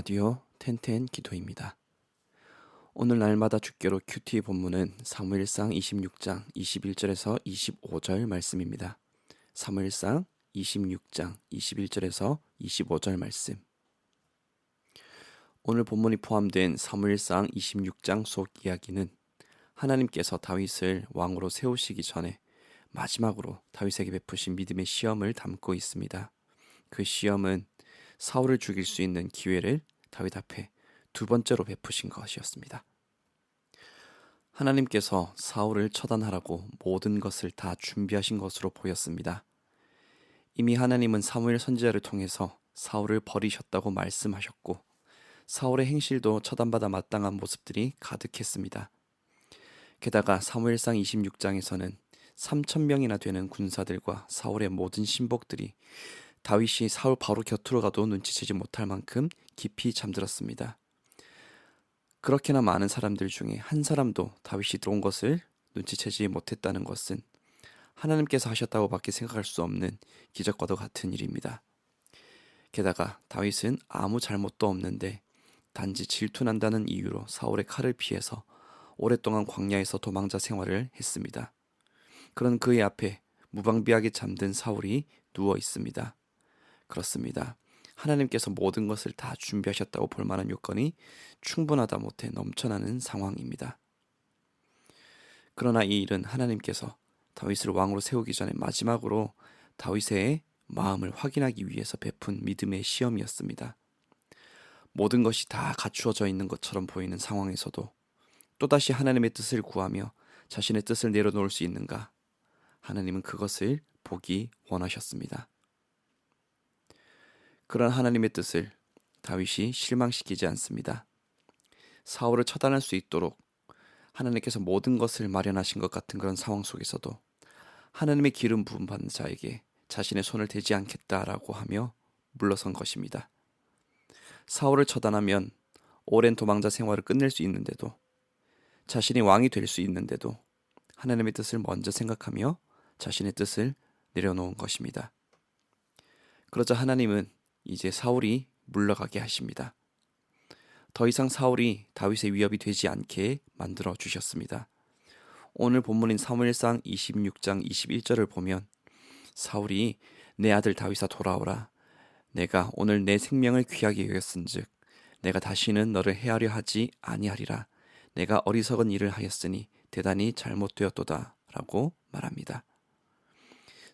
라디오 텐텐 기도입니다. 오늘 날마다 주께로 큐티 본문은 사무엘상 26장 21절에서 25절 말씀입니다. 사무엘상 26장 21절에서 25절 말씀. 오늘 본문이 포함된 사무엘상 26장 속 이야기는 하나님께서 다윗을 왕으로 세우시기 전에 마지막으로 다윗에게 베푸신 믿음의 시험을 담고 있습니다. 그 시험은 사울을 죽일 수 있는 기회를 다윗 앞에 두 번째로 베푸신 것이었습니다. 하나님께서 사울을 처단하라고 모든 것을 다 준비하신 것으로 보였습니다. 이미 하나님은 사무엘 선지자를 통해서 사울을 버리셨다고 말씀하셨고 사울의 행실도 처단받아 마땅한 모습들이 가득했습니다. 게다가 사무엘상 26장에서는 3,000명이나 되는 군사들과 사울의 모든 신복들이 다윗이 사울 바로 곁으로 가도 눈치채지 못할 만큼 깊이 잠들었습니다. 그렇게나 많은 사람들 중에 한 사람도 다윗이 들어온 것을 눈치채지 못했다는 것은 하나님께서 하셨다고 밖에 생각할 수 없는 기적과도 같은 일입니다. 게다가 다윗은 아무 잘못도 없는데 단지 질투난다는 이유로 사울의 칼을 피해서 오랫동안 광야에서 도망자 생활을 했습니다. 그런 그의 앞에 무방비하게 잠든 사울이 누워 있습니다. 그렇습니다. 하나님께서 모든 것을 다 준비하셨다고 볼 만한 요건이 충분하다 못해 넘쳐나는 상황입니다. 그러나 이 일은 하나님께서 다윗을 왕으로 세우기 전에 마지막으로 다윗의 마음을 확인하기 위해서 베푼 믿음의 시험이었습니다. 모든 것이 다 갖추어져 있는 것처럼 보이는 상황에서도 또다시 하나님의 뜻을 구하며 자신의 뜻을 내려놓을 수 있는가? 하나님은 그것을 보기 원하셨습니다. 그런 하나님의 뜻을 다윗이 실망시키지 않습니다. 사울을 처단할 수 있도록 하나님께서 모든 것을 마련하신 것 같은 그런 상황 속에서도 하나님의 기름 부음 받는 자에게 자신의 손을 대지 않겠다라고 하며 물러선 것입니다. 사울을 처단하면 오랜 도망자 생활을 끝낼 수 있는데도 자신이 왕이 될 수 있는데도 하나님의 뜻을 먼저 생각하며 자신의 뜻을 내려놓은 것입니다. 그러자 하나님은 이제 사울이 물러가게 하십니다. 더 이상 사울이 다윗의 위협이 되지 않게 만들어 주셨습니다. 오늘 본문인 사무엘상 26장 21절을 보면 사울이 내 아들 다윗아 돌아오라. 내가 오늘 내 생명을 귀하게 여겼은즉 내가 다시는 너를 해하려 하지 아니하리라. 내가 어리석은 일을 하였으니 대단히 잘못되었도다 라고 말합니다.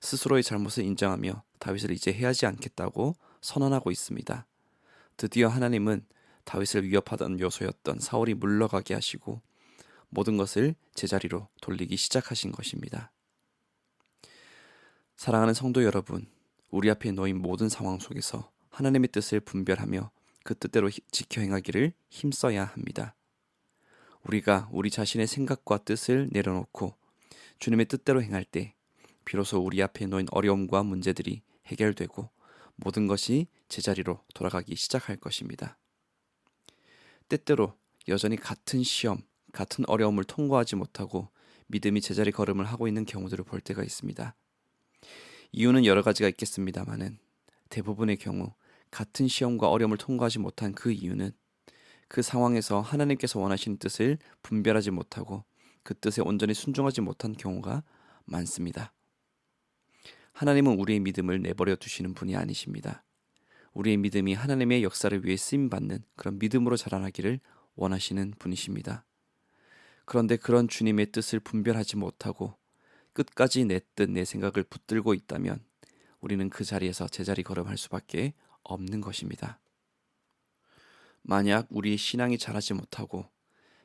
스스로의 잘못을 인정하며 다윗을 이제 해하지 않겠다고 선언하고 있습니다. 드디어 하나님은 다윗을 위협하던 요소였던 사울이 물러가게 하시고 모든 것을 제자리로 돌리기 시작하신 것입니다. 사랑하는 성도 여러분, 우리 앞에 놓인 모든 상황 속에서 하나님의 뜻을 분별하며 그 뜻대로 지켜 행하기를 힘써야 합니다. 우리가 우리 자신의 생각과 뜻을 내려놓고 주님의 뜻대로 행할 때 비로소 우리 앞에 놓인 어려움과 문제들이 해결되고 모든 것이 제자리로 돌아가기 시작할 것입니다. 때때로 여전히 같은 시험, 같은 어려움을 통과하지 못하고 믿음이 제자리 걸음을 하고 있는 경우들을 볼 때가 있습니다. 이유는 여러 가지가 있겠습니다마는 대부분의 경우 같은 시험과 어려움을 통과하지 못한 그 이유는 그 상황에서 하나님께서 원하시는 뜻을 분별하지 못하고 그 뜻에 온전히 순종하지 못한 경우가 많습니다. 하나님은 우리의 믿음을 내버려 두시는 분이 아니십니다. 우리의 믿음이 하나님의 역사를 위해 쓰임받는 그런 믿음으로 자라나기를 원하시는 분이십니다. 그런데 그런 주님의 뜻을 분별하지 못하고 끝까지 내 뜻, 내 생각을 붙들고 있다면 우리는 그 자리에서 제자리 걸음할 수밖에 없는 것입니다. 만약 우리의 신앙이 자라지 못하고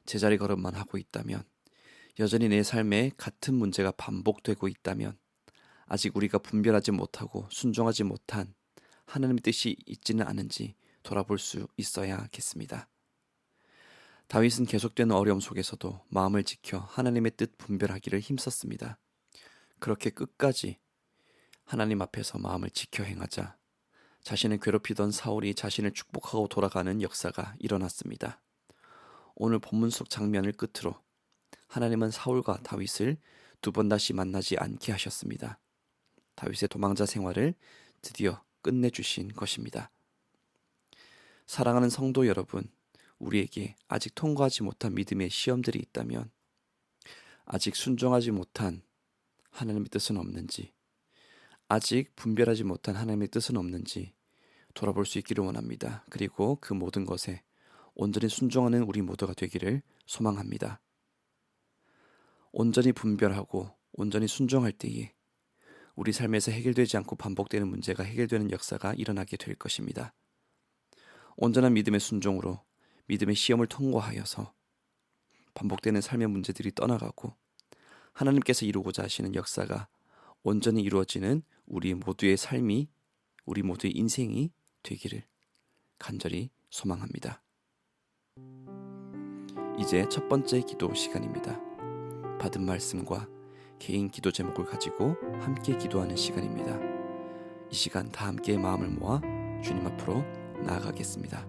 제자리 걸음만 하고 있다면, 여전히 내 삶에 같은 문제가 반복되고 있다면 아직 우리가 분별하지 못하고 순종하지 못한 하나님의 뜻이 있지는 않은지 돌아볼 수 있어야겠습니다. 다윗은 계속되는 어려움 속에서도 마음을 지켜 하나님의 뜻 분별하기를 힘썼습니다. 그렇게 끝까지 하나님 앞에서 마음을 지켜 행하자 자신을 괴롭히던 사울이 자신을 축복하고 돌아가는 역사가 일어났습니다. 오늘 본문 속 장면을 끝으로 하나님은 사울과 다윗을 두 번 다시 만나지 않게 하셨습니다. 다윗의 도망자 생활을 드디어 끝내주신 것입니다. 사랑하는 성도 여러분, 우리에게 아직 통과하지 못한 믿음의 시험들이 있다면 아직 순종하지 못한 하나님의 뜻은 없는지, 아직 분별하지 못한 하나님의 뜻은 없는지 돌아볼 수 있기를 원합니다. 그리고 그 모든 것에 온전히 순종하는 우리 모두가 되기를 소망합니다. 온전히 분별하고 온전히 순종할 때에 우리 삶에서 해결되지 않고 반복되는 문제가 해결되는 역사가 일어나게 될 것입니다. 온전한 믿음의 순종으로 믿음의 시험을 통과하여서 반복되는 삶의 문제들이 떠나가고 하나님께서 이루고자 하시는 역사가 온전히 이루어지는 우리 모두의 삶이, 우리 모두의 인생이 되기를 간절히 소망합니다. 이제 첫 번째 기도 시간입니다. 받은 말씀과 개인 기도 제목을 가지고 함께 기도하는 시간입니다. 이 시간 다 함께 마음을 모아 주님 앞으로 나아가겠습니다.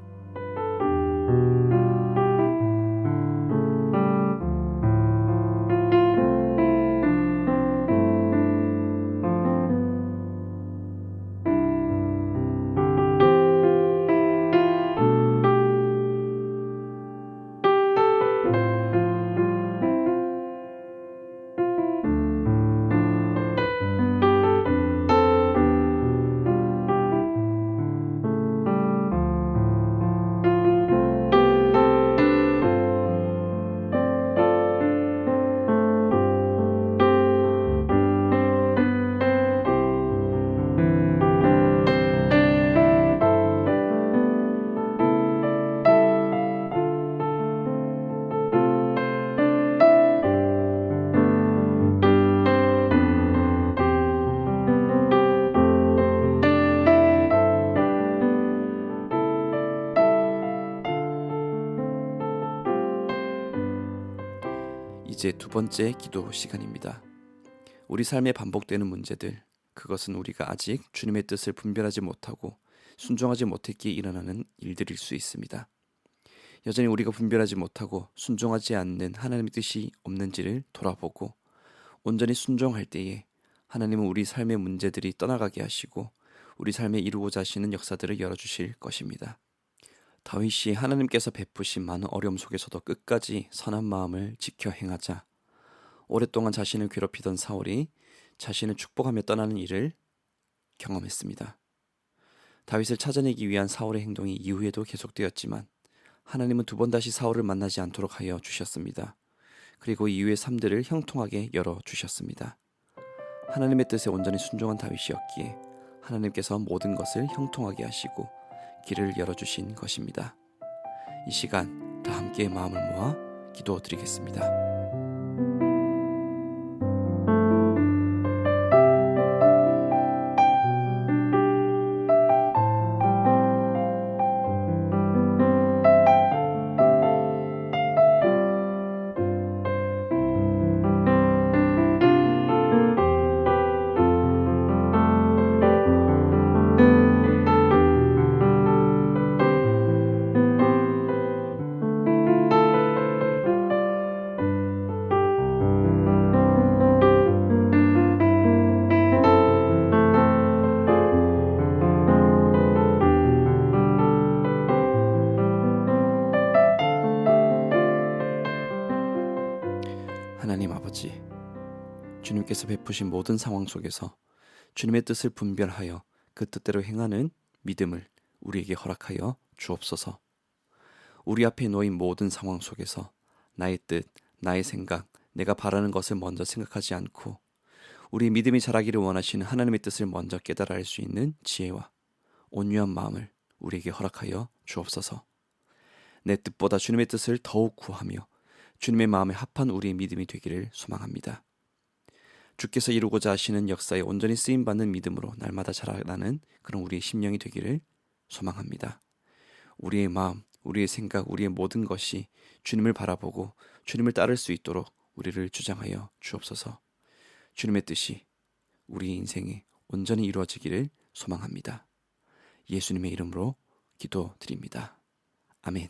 이제 두 번째 기도 시간입니다. 우리 삶에 반복되는 문제들, 그것은 우리가 아직 주님의 뜻을 분별하지 못하고 순종하지 못했기에 일어나는 일들일 수 있습니다. 여전히 우리가 분별하지 못하고 순종하지 않는 하나님의 뜻이 없는지를 돌아보고 온전히 순종할 때에 하나님은 우리 삶의 문제들이 떠나가게 하시고 우리 삶에 이루고자 하시는 역사들을 열어주실 것입니다. 다윗이 하나님께서 베푸신 많은 어려움 속에서도 끝까지 선한 마음을 지켜 행하자 오랫동안 자신을 괴롭히던 사울이 자신을 축복하며 떠나는 일을 경험했습니다. 다윗을 찾아내기 위한 사울의 행동이 이후에도 계속되었지만 하나님은 두 번 다시 사울을 만나지 않도록 하여 주셨습니다. 그리고 이후의 삶들을 형통하게 열어주셨습니다. 하나님의 뜻에 온전히 순종한 다윗이었기에 하나님께서 모든 것을 형통하게 하시고 길을 열어주신 것입니다. 이 시간 다 함께 마음을 모아 기도드리겠습니다. 하나님 아버지, 주님께서 베푸신 모든 상황 속에서 주님의 뜻을 분별하여 그 뜻대로 행하는 믿음을 우리에게 허락하여 주옵소서. 우리 앞에 놓인 모든 상황 속에서 나의 뜻, 나의 생각, 내가 바라는 것을 먼저 생각하지 않고 우리 믿음이 자라기를 원하시는 하나님의 뜻을 먼저 깨달아 알 수 있는 지혜와 온유한 마음을 우리에게 허락하여 주옵소서. 내 뜻보다 주님의 뜻을 더욱 구하며 주님의 마음에 합한 우리의 믿음이 되기를 소망합니다. 주께서 이루고자 하시는 역사에 온전히 쓰임받는 믿음으로 날마다 자라나는 그런 우리의 심령이 되기를 소망합니다. 우리의 마음, 우리의 생각, 우리의 모든 것이 주님을 바라보고 주님을 따를 수 있도록 우리를 주장하여 주옵소서. 주님의 뜻이 우리 인생에 온전히 이루어지기를 소망합니다. 예수님의 이름으로 기도드립니다. 아멘.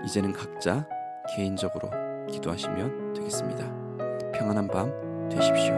이제는 각자 개인적으로 기도하시면 되겠습니다. 평안한 밤 되십시오.